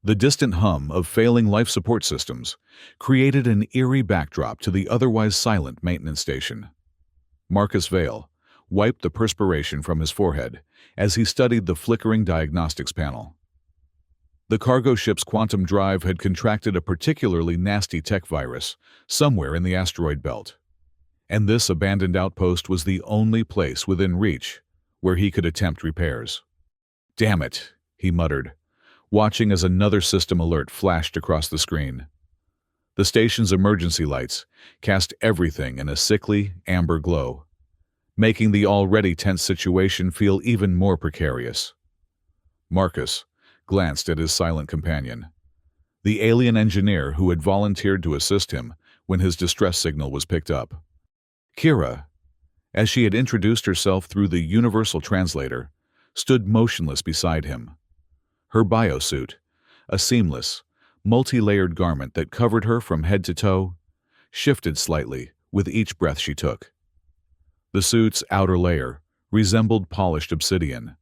The distant hum of failing life support systems created an eerie backdrop to the otherwise silent maintenance station. Marcus Vale wiped the perspiration from his forehead as he studied the flickering diagnostics panel. The cargo ship's quantum drive had contracted a particularly nasty tech virus somewhere in the asteroid belt. And this abandoned outpost was the only place within reach where he could attempt repairs. "Damn it," he muttered, watching as another system alert flashed across the screen. The station's emergency lights cast everything in a sickly, amber glow, making the already tense situation feel even more precarious. Marcus glanced at his silent companion, the alien engineer who had volunteered to assist him when his distress signal was picked up. Kira, as she had introduced herself through the universal translator, stood motionless beside him. Her biosuit, a seamless, multi-layered garment that covered her from head to toe, shifted slightly with each breath she took. The suit's outer layer resembled polished obsidian,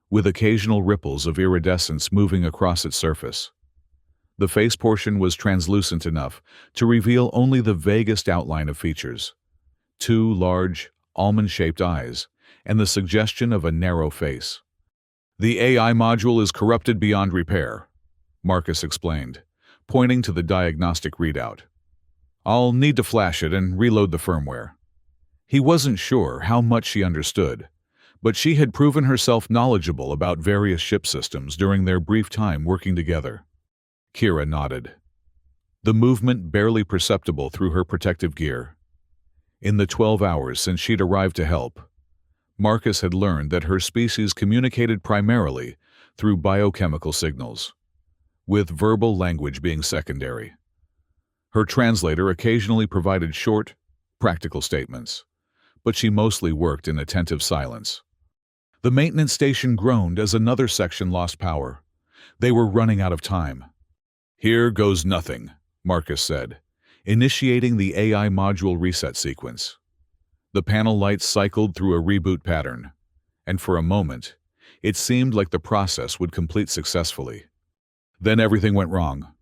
with occasional ripples of iridescence moving across its surface. The face portion was translucent enough to reveal only the vaguest outline of features: two large, almond-shaped eyes, and the suggestion of a narrow face. "The AI module is corrupted beyond repair," Marcus explained, pointing to the diagnostic readout. "I'll need to flash it and reload the firmware." He wasn't sure how much she understood, but she had proven herself knowledgeable about various ship systems during their brief time working together. Kira nodded, the movement barely perceptible through her protective gear. In the 12 hours since she'd arrived to help, Marcus had learned that her species communicated primarily through biochemical signals, with verbal language being secondary. Her translator occasionally provided short, practical statements, but she mostly worked in attentive silence. The maintenance station groaned as another section lost power. They were running out of time. "Here goes nothing," Marcus said, initiating the AI module reset sequence. The panel lights cycled through a reboot pattern, and for a moment, it seemed like the process would complete successfully. Then everything went wrong.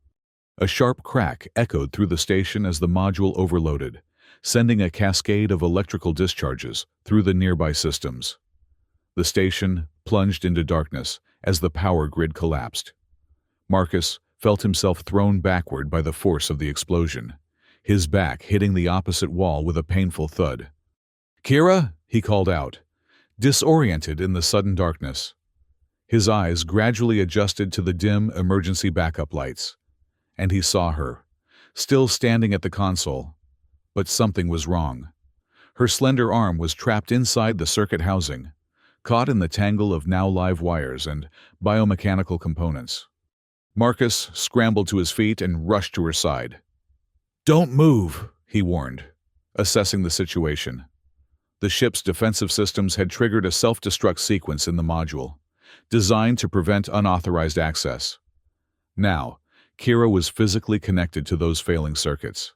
A sharp crack echoed through the station as the module overloaded, sending a cascade of electrical discharges through the nearby systems. The station plunged into darkness as the power grid collapsed. Marcus felt himself thrown backward by the force of the explosion, his back hitting the opposite wall with a painful thud. "Kira?" he called out, disoriented in the sudden darkness. His eyes gradually adjusted to the dim emergency backup lights, and he saw her, still standing at the console. But something was wrong. Her slender arm was trapped inside the circuit housing, caught in the tangle of now live wires and biomechanical components. Marcus scrambled to his feet and rushed to her side. "Don't move," he warned, assessing the situation. The ship's defensive systems had triggered a self-destruct sequence in the module, designed to prevent unauthorized access. Now, Kira was physically connected to those failing circuits,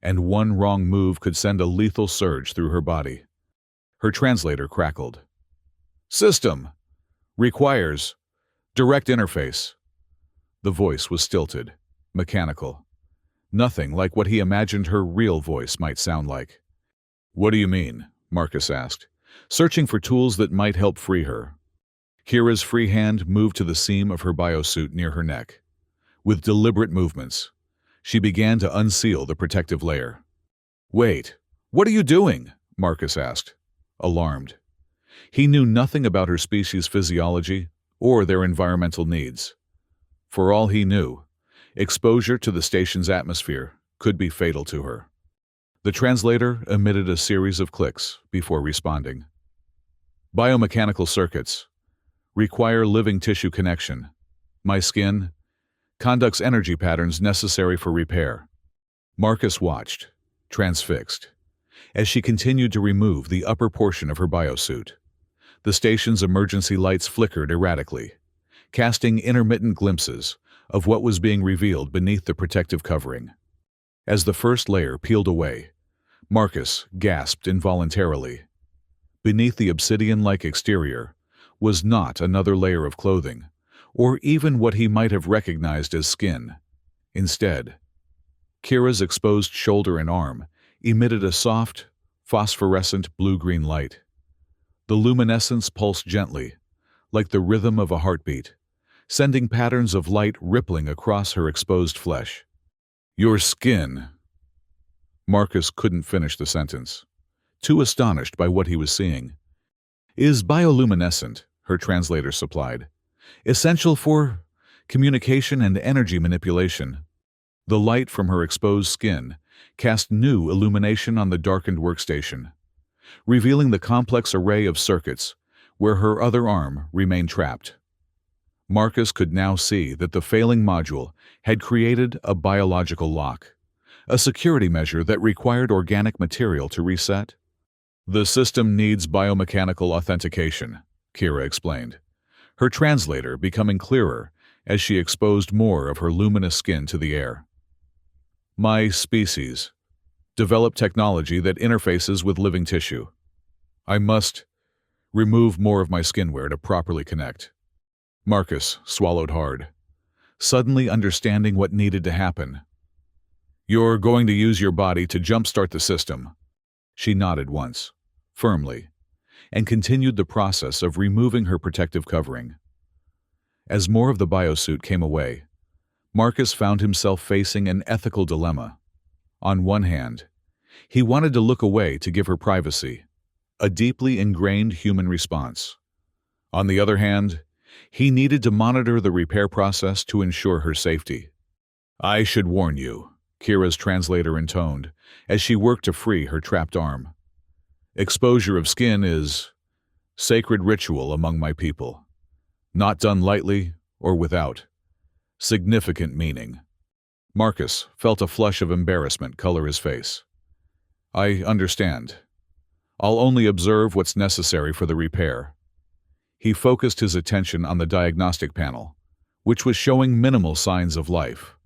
and one wrong move could send a lethal surge through her body. Her translator crackled. "System requires direct interface." The voice was stilted, mechanical. Nothing like what he imagined her real voice might sound like. "What do you mean?" Marcus asked, searching for tools that might help free her. Kira's free hand moved to the seam of her biosuit near her neck. With deliberate movements, she began to unseal the protective layer. "Wait, what are you doing?" Marcus asked, alarmed. He knew nothing about her species' physiology or their environmental needs. For all he knew, exposure to the station's atmosphere could be fatal to her. The translator emitted a series of clicks before responding. "Biomechanical circuits require living tissue connection. My skin conducts energy patterns necessary for repair." Marcus watched, transfixed, as she continued to remove the upper portion of her biosuit. The station's emergency lights flickered erratically, casting intermittent glimpses of what was being revealed beneath the protective covering. As the first layer peeled away, Marcus gasped involuntarily. Beneath the obsidian-like exterior was not another layer of clothing, or even what he might have recognized as skin. Instead, Kira's exposed shoulder and arm emitted a soft, phosphorescent blue-green light. The luminescence pulsed gently, like the rhythm of a heartbeat, sending patterns of light rippling across her exposed flesh. "Your skin." Marcus couldn't finish the sentence, too astonished by what he was seeing. "Is bioluminescent," her translator supplied, "essential for communication and energy manipulation." The light from her exposed skin cast new illumination on the darkened workstation, revealing the complex array of circuits where her other arm remained trapped. Marcus could now see that the failing module had created a biological lock, a security measure that required organic material to reset. "The system needs biomechanical authentication," Kira explained, her translator becoming clearer as she exposed more of her luminous skin to the air. "My species developed technology that interfaces with living tissue. I must remove more of my skinwear to properly connect." Marcus swallowed hard, suddenly understanding what needed to happen. "You're going to use your body to jumpstart the system." She nodded once, firmly, and continued the process of removing her protective covering. As more of the biosuit came away, Marcus found himself facing an ethical dilemma. On one hand, he wanted to look away to give her privacy, a deeply ingrained human response. On the other hand, he needed to monitor the repair process to ensure her safety. "I should warn you," Kira's translator intoned, as she worked to free her trapped arm. "Exposure of skin is sacred ritual among my people, not done lightly or without significant meaning." Marcus felt a flush of embarrassment color his face. "I understand. I'll only observe what's necessary for the repair." He focused his attention on the diagnostic panel, which was showing minimal signs of life.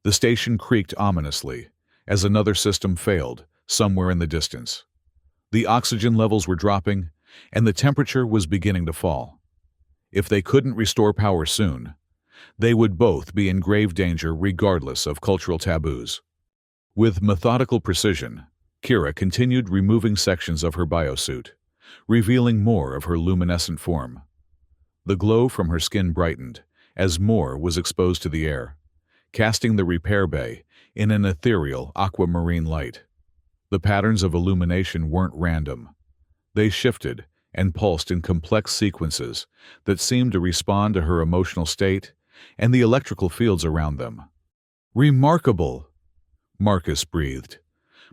The station creaked ominously as another system failed somewhere in the distance. The oxygen levels were dropping, and the temperature was beginning to fall. If they couldn't restore power soon, they would both be in grave danger regardless of cultural taboos. With methodical precision, Kira continued removing sections of her biosuit, revealing more of her luminescent form. The glow from her skin brightened as more was exposed to the air, casting the repair bay in an ethereal aquamarine light. The patterns of illumination weren't random. They shifted and pulsed in complex sequences that seemed to respond to her emotional state and the electrical fields around them. "Remarkable," Marcus breathed,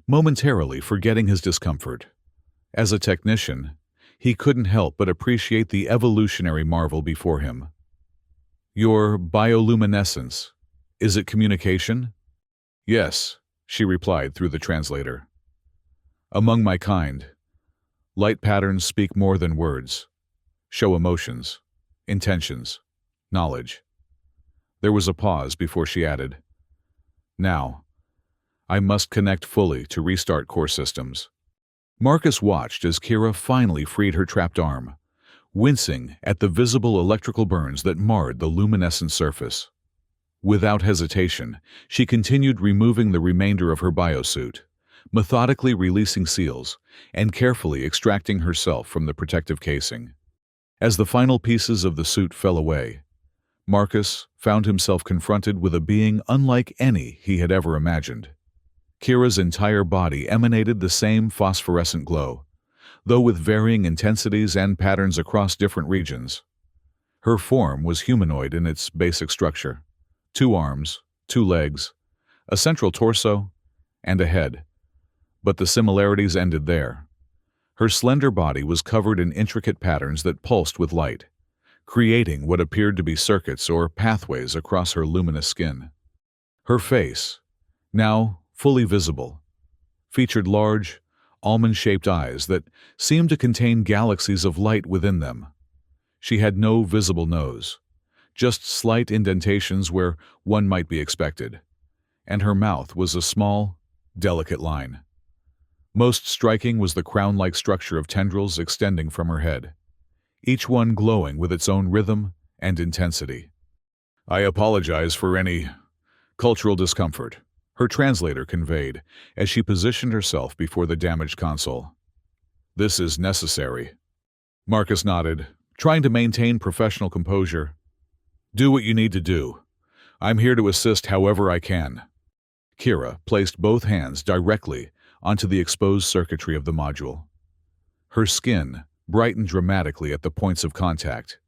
momentarily forgetting his discomfort. As a technician, he couldn't help but appreciate the evolutionary marvel before him. "Your bioluminescence, is it communication?" "Yes," she replied through the translator. "Among my kind, light patterns speak more than words, show emotions, intentions, knowledge." There was a pause before she added, "Now, I must connect fully to restart core systems." Marcus watched as Kira finally freed her trapped arm, wincing at the visible electrical burns that marred the luminescent surface. Without hesitation, she continued removing the remainder of her biosuit, methodically releasing seals and carefully extracting herself from the protective casing. As the final pieces of the suit fell away, Marcus found himself confronted with a being unlike any he had ever imagined. Kira's entire body emanated the same phosphorescent glow, though with varying intensities and patterns across different regions. Her form was humanoid in its basic structure: 2 arms, 2 legs, a central torso, and a head. But the similarities ended there. Her slender body was covered in intricate patterns that pulsed with light, creating what appeared to be circuits or pathways across her luminous skin. Her face, now fully visible, featured large, almond-shaped eyes that seemed to contain galaxies of light within them. She had no visible nose, just slight indentations where one might be expected, and her mouth was a small, delicate line. Most striking was the crown-like structure of tendrils extending from her head, each one glowing with its own rhythm and intensity. "I apologize for any cultural discomfort," her translator conveyed as she positioned herself before the damaged console. "This is necessary." Marcus nodded, trying to maintain professional composure. "Do what you need to do. I'm here to assist however I can." Kira placed both hands directly onto the exposed circuitry of the module. Her skin brightened dramatically at the points of contact,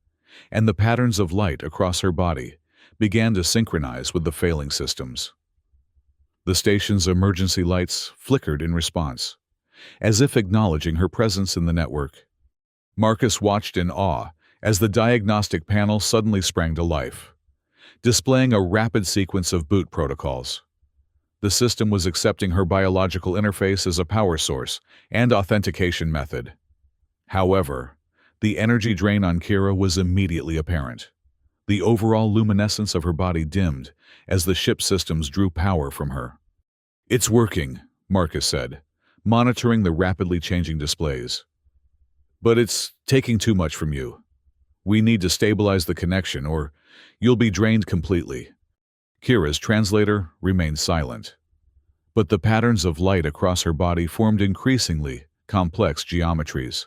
and the patterns of light across her body began to synchronize with the failing systems. The station's emergency lights flickered in response, as if acknowledging her presence in the network. Marcus watched in awe as the diagnostic panel suddenly sprang to life, displaying a rapid sequence of boot protocols. The system was accepting her biological interface as a power source and authentication method. However, the energy drain on Kira was immediately apparent. The overall luminescence of her body dimmed as the ship systems drew power from her. "It's working," Marcus said, monitoring the rapidly changing displays. "But it's taking too much from you. We need to stabilize the connection or you'll be drained completely." Kira's translator remained silent, but the patterns of light across her body formed increasingly complex geometries.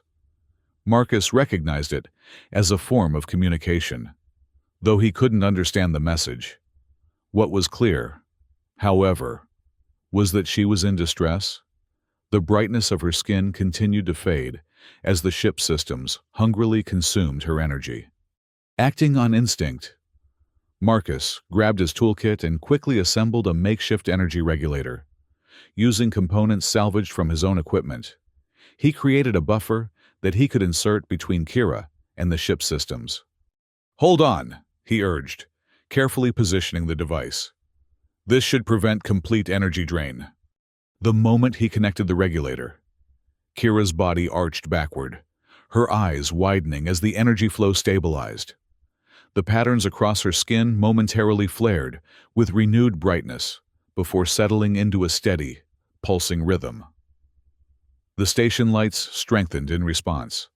Marcus recognized it as a form of communication, though he couldn't understand the message. What was clear, however, was that she was in distress. The brightness of her skin continued to fade as the ship systems hungrily consumed her energy. Acting on instinct, Marcus grabbed his toolkit and quickly assembled a makeshift energy regulator. Using components salvaged from his own equipment, he created a buffer that he could insert between Kira and the ship systems. "Hold on," he urged, carefully positioning the device. "This should prevent complete energy drain." The moment he connected the regulator, Kira's body arched backward, her eyes widening as the energy flow stabilized. The patterns across her skin momentarily flared with renewed brightness before settling into a steady, pulsing rhythm. The station lights strengthened in response,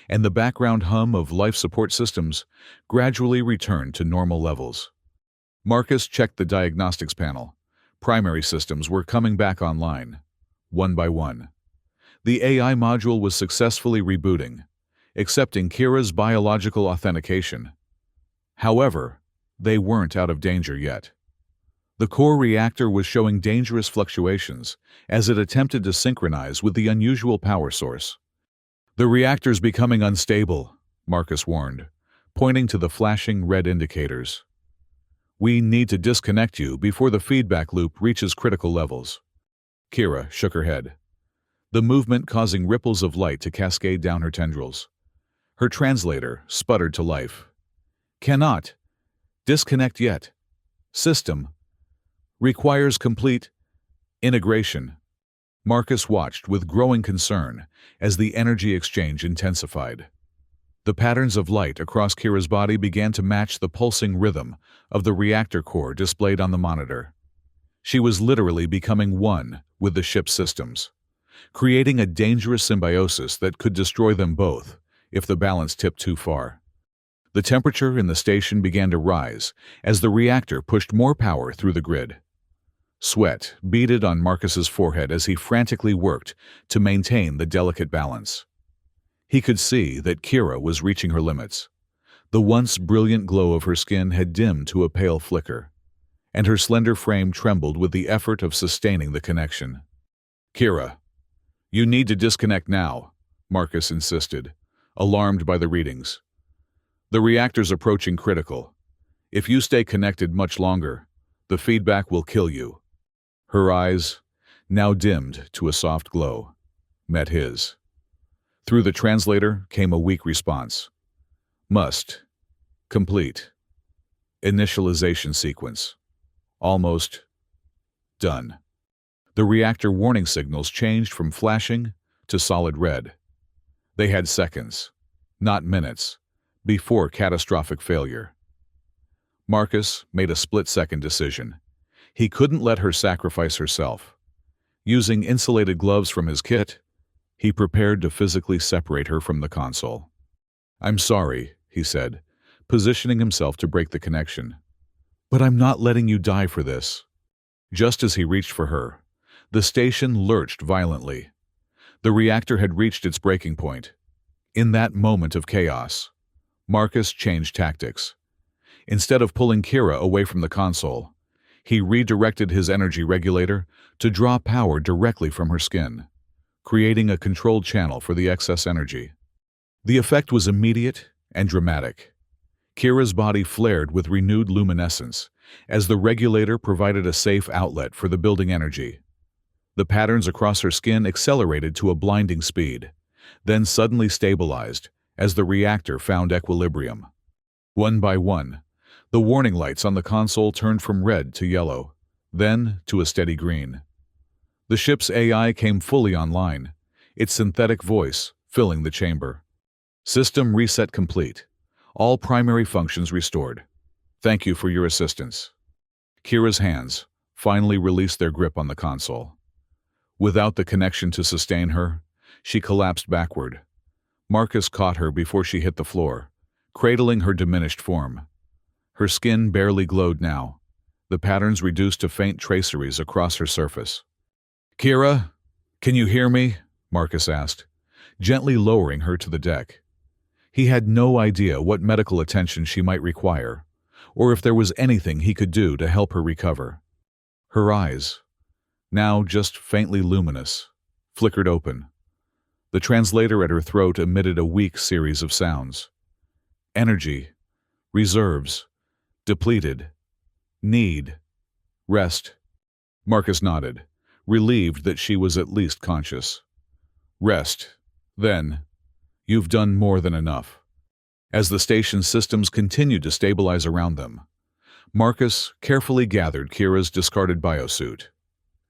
and the background hum of life support systems gradually returned to normal levels. Marcus checked the diagnostics panel. Primary systems were coming back online, one by one. The AI module was successfully rebooting, accepting Kira's biological authentication. However, they weren't out of danger yet. The core reactor was showing dangerous fluctuations as it attempted to synchronize with the unusual power source. "The reactor's becoming unstable," Marcus warned, pointing to the flashing red indicators. "We need to disconnect you before the feedback loop reaches critical levels." Kira shook her head, the movement causing ripples of light to cascade down her tendrils. Her translator sputtered to life. "Cannot disconnect yet. System requires complete integration." Marcus watched with growing concern as the energy exchange intensified. The patterns of light across Kira's body began to match the pulsing rhythm of the reactor core displayed on the monitor. She was literally becoming one with the ship's systems, creating a dangerous symbiosis that could destroy them both if the balance tipped too far. The temperature in the station began to rise as the reactor pushed more power through the grid. Sweat beaded on Marcus's forehead as he frantically worked to maintain the delicate balance. He could see that Kira was reaching her limits. The once brilliant glow of her skin had dimmed to a pale flicker, and her slender frame trembled with the effort of sustaining the connection. "Kira, you need to disconnect now," Marcus insisted, alarmed by the readings. "The reactor's approaching critical. If you stay connected much longer, the feedback will kill you." Her eyes, now dimmed to a soft glow, met his. Through the translator came a weak response. "Must complete initialization sequence. Almost done." The reactor warning signals changed from flashing to solid red. They had seconds, not minutes, before catastrophic failure. Marcus made a split-second decision. He couldn't let her sacrifice herself. Using insulated gloves from his kit, he prepared to physically separate her from the console. "I'm sorry," he said, positioning himself to break the connection. "But I'm not letting you die for this." Just as he reached for her, the station lurched violently. The reactor had reached its breaking point. In that moment of chaos, Marcus changed tactics. Instead of pulling Kira away from the console, he redirected his energy regulator to draw power directly from her skin, creating a controlled channel for the excess energy. The effect was immediate and dramatic. Kira's body flared with renewed luminescence as the regulator provided a safe outlet for the building energy. The patterns across her skin accelerated to a blinding speed, then suddenly stabilized as the reactor found equilibrium. One by one, the warning lights on the console turned from red to yellow, then to a steady green. The ship's AI came fully online, its synthetic voice filling the chamber. System reset complete. All primary functions restored. Thank you for your assistance. Kira's hands finally released their grip on the console. Without the connection to sustain her, she collapsed backward. Marcus caught her before she hit the floor, cradling her diminished form. Her skin barely glowed now, the patterns reduced to faint traceries across her surface. "Kira, can you hear me?" Marcus asked, gently lowering her to the deck. He had no idea what medical attention she might require, or if there was anything he could do to help her recover. Her eyes, now just faintly luminous, flickered open. The translator at her throat emitted a weak series of sounds. Energy, reserves, depleted, need, rest. Marcus nodded, relieved that she was at least conscious. Rest, then. You've done more than enough. As the station's systems continued to stabilize around them, Marcus carefully gathered Kira's discarded biosuit.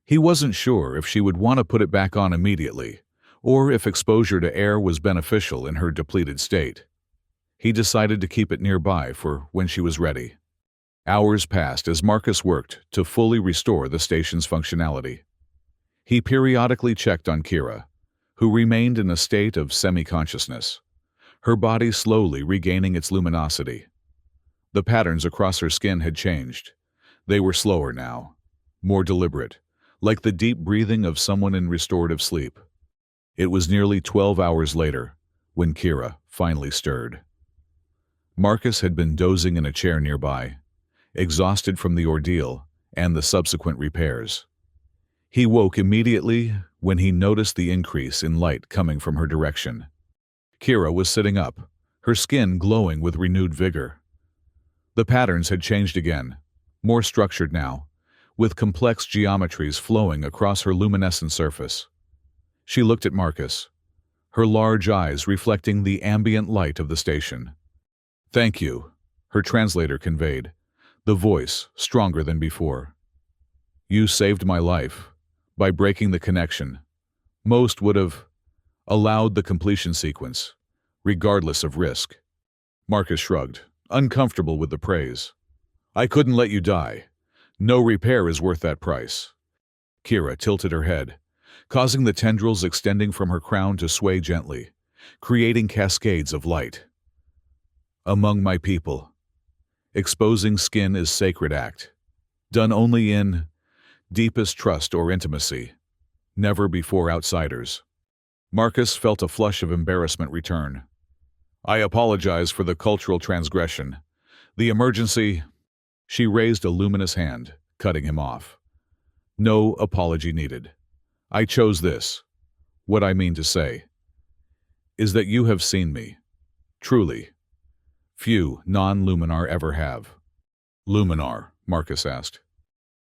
He wasn't sure if she would want to put it back on immediately, or if exposure to air was beneficial in her depleted state. He decided to keep it nearby for when she was ready. Hours passed as Marcus worked to fully restore the station's functionality. He periodically checked on Kira, who remained in a state of semi-consciousness, her body slowly regaining its luminosity. The patterns across her skin had changed. They were slower now, more deliberate, like the deep breathing of someone in restorative sleep. It was nearly 12 hours later when Kira finally stirred. Marcus had been dozing in a chair nearby, exhausted from the ordeal and the subsequent repairs. He woke immediately when he noticed the increase in light coming from her direction. Kira was sitting up, her skin glowing with renewed vigor. The patterns had changed again, more structured now, with complex geometries flowing across her luminescent surface. She looked at Marcus, her large eyes reflecting the ambient light of the station. "Thank you," her translator conveyed, the voice stronger than before. "You saved my life by breaking the connection. Most would have allowed the completion sequence, regardless of risk." Marcus shrugged, uncomfortable with the praise. "I couldn't let you die. No repair is worth that price." Kira tilted her head, causing the tendrils extending from her crown to sway gently, creating cascades of light. "Among my people, exposing skin is sacred act, done only in deepest trust or intimacy, never before outsiders." Marcus felt a flush of embarrassment return. "I apologize for the cultural transgression. The emergency—" She raised a luminous hand, cutting him off. "No apology needed. I chose this. What I mean to say is that you have seen me. Truly. Few non-Luminar ever have." "Luminar?" Marcus asked.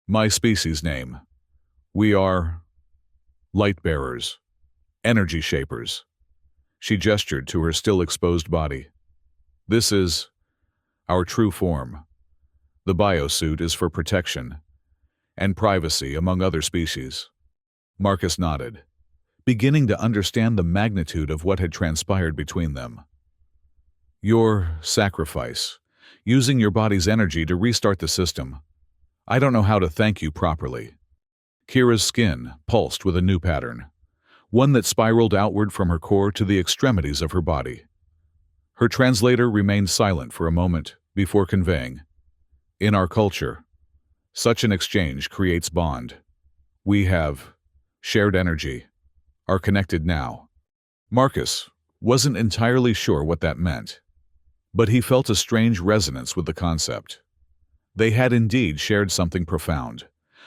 "My species name. We are light-bearers, energy shapers." She gestured to her still exposed body. "This is our true form. The biosuit is for protection and privacy among other species." Marcus nodded, beginning to understand the magnitude of what had transpired between them. "Your sacrifice, using your body's energy to restart the system. I don't know how to thank you properly." Kira's skin pulsed with a new pattern, one that spiraled outward from her core to the extremities of her body. Her translator remained silent for a moment before conveying, "In our culture, such an exchange creates bond. We have shared energy, are connected now." Marcus wasn't entirely sure what that meant, but he felt a strange resonance with the concept. They had indeed shared something profound,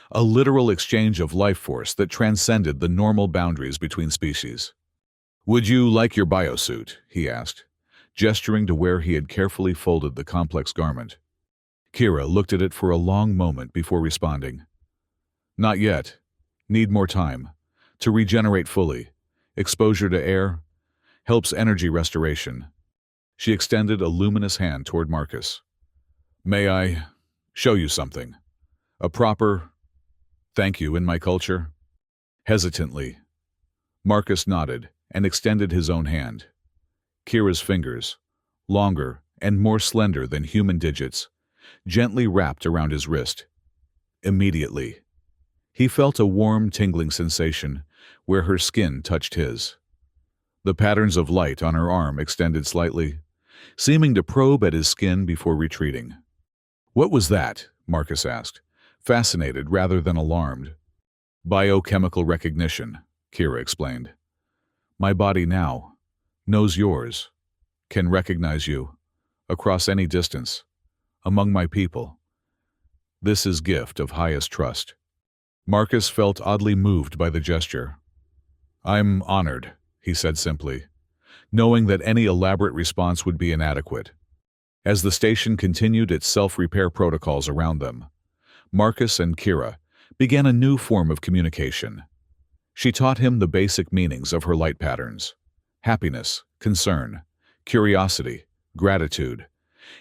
a literal exchange of life force that transcended the normal boundaries between species. "Would you like your biosuit?" he asked, gesturing to where he had carefully folded the complex garment. Kira looked at it for a long moment before responding. "Not yet. Need more time. To regenerate fully. Exposure to air helps energy restoration." She extended a luminous hand toward Marcus. "May I show you something? A proper thank you in my culture?" Hesitantly, Marcus nodded and extended his own hand. Kira's fingers, longer and more slender than human digits, gently wrapped around his wrist. Immediately, he felt a warm, tingling sensation where her skin touched his. The patterns of light on her arm extended slightly, seeming to probe at his skin before retreating. "What was that?" Marcus asked, fascinated rather than alarmed. "Biochemical recognition," Kira explained. "My body now knows yours, can recognize you, across any distance, among my people. This is gift of highest trust." Marcus felt oddly moved by the gesture. "I'm honored," he said simply, knowing that any elaborate response would be inadequate. As the station continued its self-repair protocols around them, Marcus and Kira began a new form of communication. She taught him the basic meanings of her light patterns: happiness, concern, curiosity, gratitude,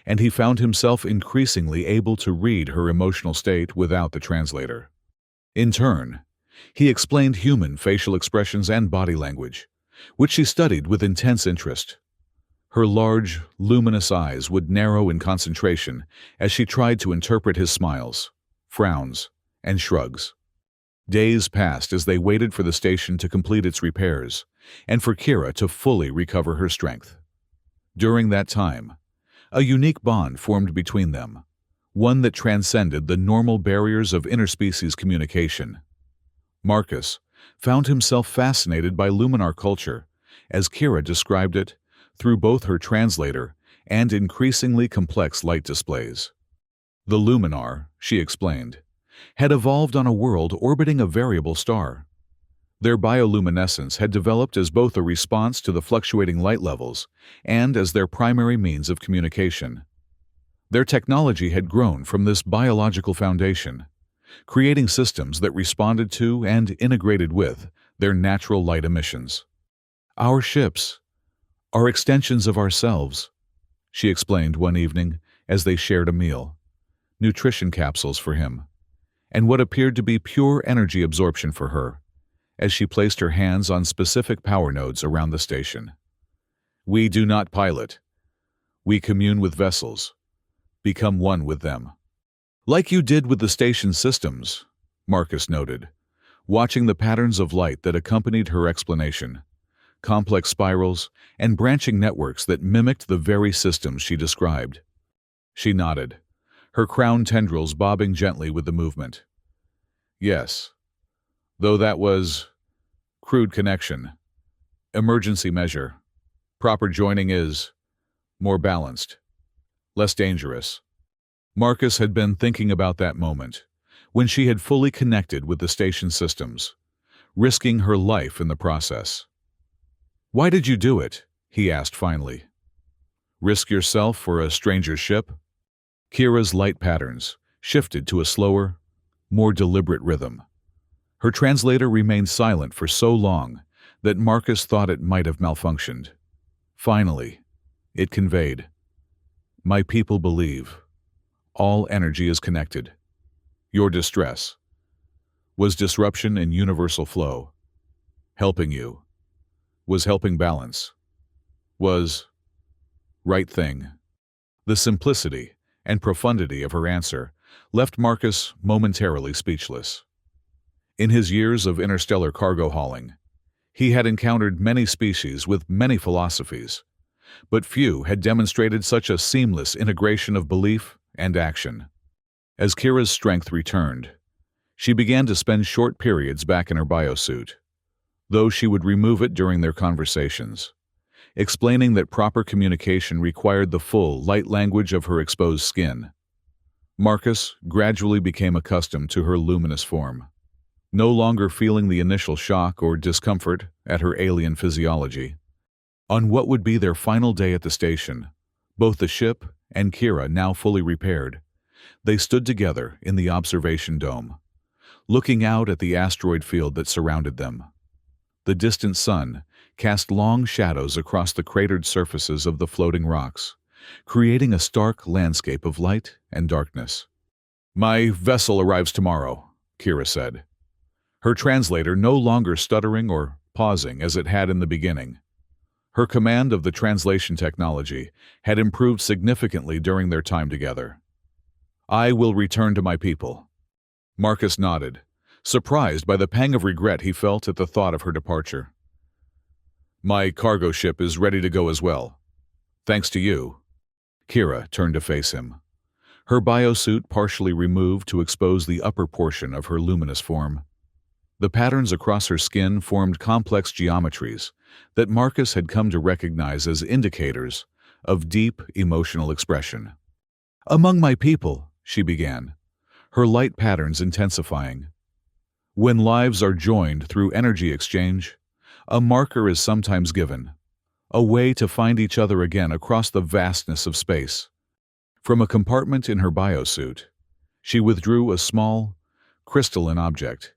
and he found himself increasingly able to read her emotional state without the translator. In turn, he explained human facial expressions and body language, which she studied with intense interest. Her large, luminous eyes would narrow in concentration as she tried to interpret his smiles, frowns, and shrugs. Days passed as they waited for the station to complete its repairs and for Kira to fully recover her strength. During that time, a unique bond formed between them, one that transcended the normal barriers of interspecies communication. Marcus found himself fascinated by Luminar culture, as Kira described it, through both her translator and increasingly complex light displays. The Luminar, she explained, had evolved on a world orbiting a variable star. Their bioluminescence had developed as both a response to the fluctuating light levels and as their primary means of communication. Their technology had grown from this biological foundation, creating systems that responded to and integrated with their natural light emissions. "Our ships are extensions of ourselves," she explained one evening as they shared a meal. Nutrition capsules for him, and what appeared to be pure energy absorption for her, as she placed her hands on specific power nodes around the station. "We do not pilot. We commune with vessels, become one with them." "Like you did with the station systems," Marcus noted, watching the patterns of light that accompanied her explanation, complex spirals and branching networks that mimicked the very systems she described. She nodded, her crown tendrils bobbing gently with the movement. "Yes, though that was crude connection, emergency measure. Proper joining is more balanced, less dangerous." Marcus had been thinking about that moment, when she had fully connected with the station systems, risking her life in the process. "Why did you do it?" he asked finally. "Risk yourself for a stranger's ship?" Kira's light patterns shifted to a slower, more deliberate rhythm. Her translator remained silent for so long that Marcus thought it might have malfunctioned. Finally, it conveyed, "My people believe. All energy is connected. Your distress was disruption in universal flow. Helping you was helping balance, was right thing." The simplicity and profundity of her answer left Marcus momentarily speechless. In his years of interstellar cargo hauling, he had encountered many species with many philosophies, but few had demonstrated such a seamless integration of belief and action. As Kira's strength returned, she began to spend short periods back in her biosuit, though she would remove it during their conversations, explaining that proper communication required the full, light language of her exposed skin. Marcus gradually became accustomed to her luminous form, no longer feeling the initial shock or discomfort at her alien physiology. On what would be their final day at the station, both the ship and Kira now fully repaired, they stood together in the observation dome, looking out at the asteroid field that surrounded them. The distant sun cast long shadows across the cratered surfaces of the floating rocks, creating a stark landscape of light and darkness. "My vessel arrives tomorrow," Kira said, her translator no longer stuttering or pausing as it had in the beginning. Her command of the translation technology had improved significantly during their time together. "I will return to my people." Marcus nodded, surprised by the pang of regret he felt at the thought of her departure. "My cargo ship is ready to go as well. Thanks to you." Kira turned to face him, her biosuit partially removed to expose the upper portion of her luminous form. The patterns across her skin formed complex geometries that Marcus had come to recognize as indicators of deep emotional expression. "Among my people," she began, her light patterns intensifying. "When lives are joined through energy exchange, a marker is sometimes given, a way to find each other again across the vastness of space." From a compartment in her biosuit, she withdrew a small, crystalline object.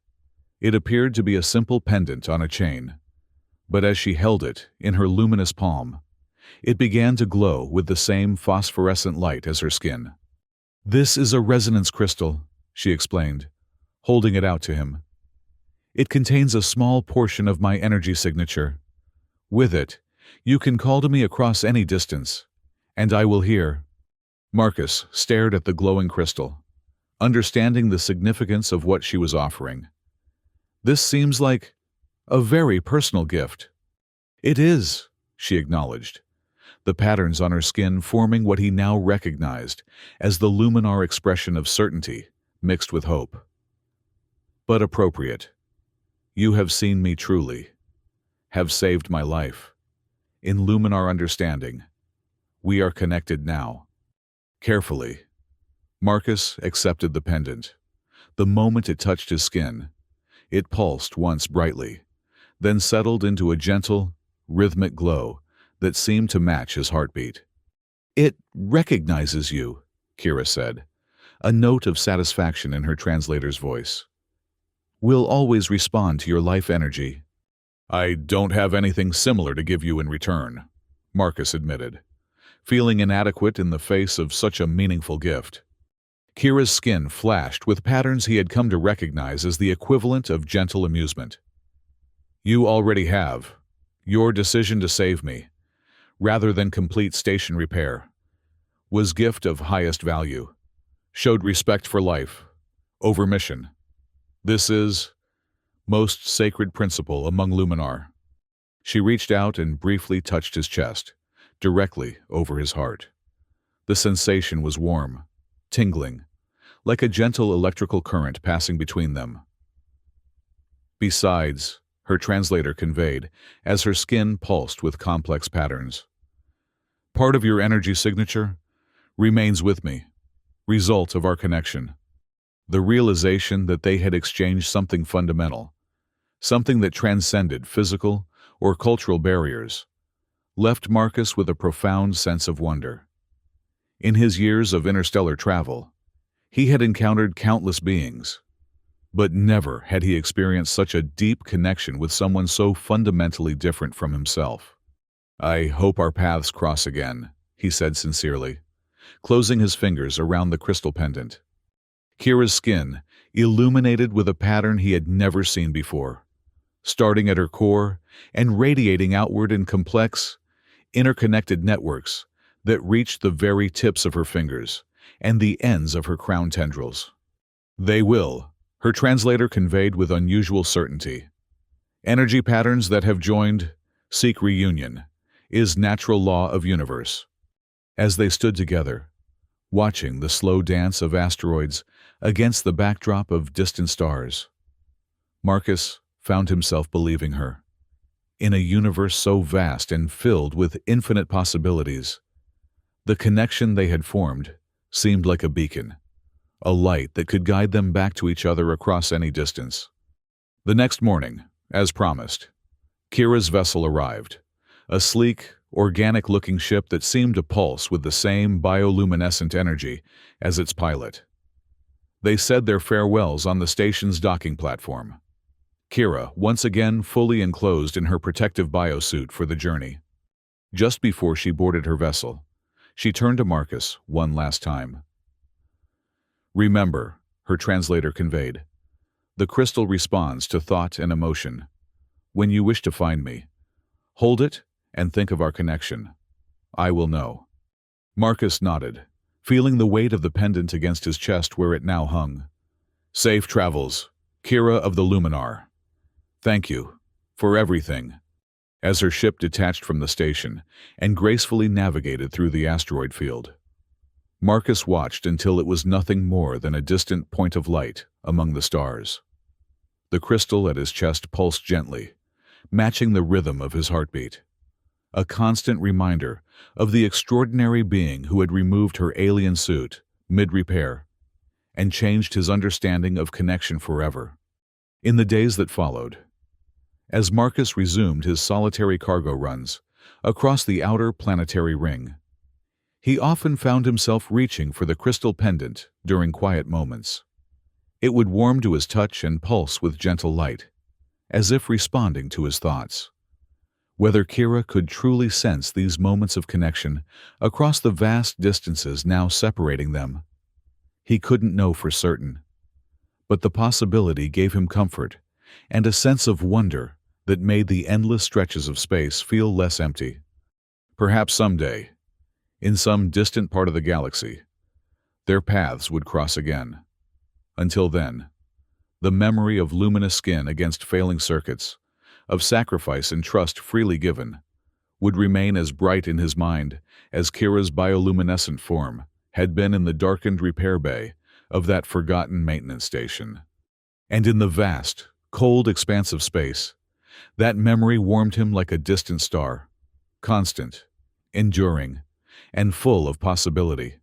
It appeared to be a simple pendant on a chain, but as she held it in her luminous palm, it began to glow with the same phosphorescent light as her skin. "This is a resonance crystal," she explained, holding it out to him. "It contains a small portion of my energy signature. With it, you can call to me across any distance, and I will hear." Marcus stared at the glowing crystal, understanding the significance of what she was offering. "This seems like a very personal gift." "It is," she acknowledged, the patterns on her skin forming what he now recognized as the luminar expression of certainty mixed with hope. "But appropriate. You have seen me truly, have saved my life. In luminar understanding, we are connected now." Carefully, Marcus accepted the pendant. The moment it touched his skin, it pulsed once brightly, then settled into a gentle, rhythmic glow that seemed to match his heartbeat. "It recognizes you," Kira said, a note of satisfaction in her translator's voice. "We'll always respond to your life energy." "I don't have anything similar to give you in return," Marcus admitted, feeling inadequate in the face of such a meaningful gift. Kira's skin flashed with patterns he had come to recognize as the equivalent of gentle amusement. "You already have. Your decision to save me, rather than complete station repair, was gift of highest value. Showed respect for life, over mission. This is most sacred principle among Luminar." She reached out and briefly touched his chest, directly over his heart. The sensation was warm, tingling, like a gentle electrical current passing between them. "Besides," her translator conveyed, as her skin pulsed with complex patterns, "part of your energy signature remains with me, result of our connection." The realization that they had exchanged something fundamental, something that transcended physical or cultural barriers, left Marcus with a profound sense of wonder. In his years of interstellar travel, he had encountered countless beings, but never had he experienced such a deep connection with someone so fundamentally different from himself. "I hope our paths cross again," he said sincerely, closing his fingers around the crystal pendant. Kira's skin illuminated with a pattern he had never seen before, starting at her core and radiating outward in complex, interconnected networks that reached the very tips of her fingers and the ends of her crown tendrils. "They will," her translator conveyed with unusual certainty. "Energy patterns that have joined seek reunion, is natural law of universe. As they stood together, watching the slow dance of asteroids against the backdrop of distant stars, Marcus found himself believing her. In a universe so vast and filled with infinite possibilities, the connection they had formed seemed like a beacon, a light that could guide them back to each other across any distance. The next morning, as promised, Kira's vessel arrived, a sleek, organic-looking ship that seemed to pulse with the same bioluminescent energy as its pilot. They said their farewells on the station's docking platform, Kira once again fully enclosed in her protective biosuit for the journey. Just before she boarded her vessel, she turned to Marcus one last time. "Remember," her translator conveyed, "the crystal responds to thought and emotion. When you wish to find me, hold it and think of our connection. I will know." Marcus nodded, feeling the weight of the pendant against his chest where it now hung. "Safe travels, Kira of the Luminar. Thank you for everything." As her ship detached from the station and gracefully navigated through the asteroid field, Marcus watched until it was nothing more than a distant point of light among the stars. The crystal at his chest pulsed gently, matching the rhythm of his heartbeat, a constant reminder of the extraordinary being who had removed her alien suit mid-repair and changed his understanding of connection forever. In the days that followed, as Marcus resumed his solitary cargo runs across the outer planetary ring, he often found himself reaching for the crystal pendant during quiet moments. It would warm to his touch and pulse with gentle light, as if responding to his thoughts. Whether Kira could truly sense these moments of connection across the vast distances now separating them, he couldn't know for certain. But the possibility gave him comfort and a sense of wonder that made the endless stretches of space feel less empty. Perhaps someday, in some distant part of the galaxy, their paths would cross again. Until then, the memory of luminous skin against failing circuits, of sacrifice and trust freely given, would remain as bright in his mind as Kira's bioluminescent form had been in the darkened repair bay of that forgotten maintenance station. And in the vast, cold expanse of space, that memory warmed him like a distant star, constant, enduring, and full of possibility.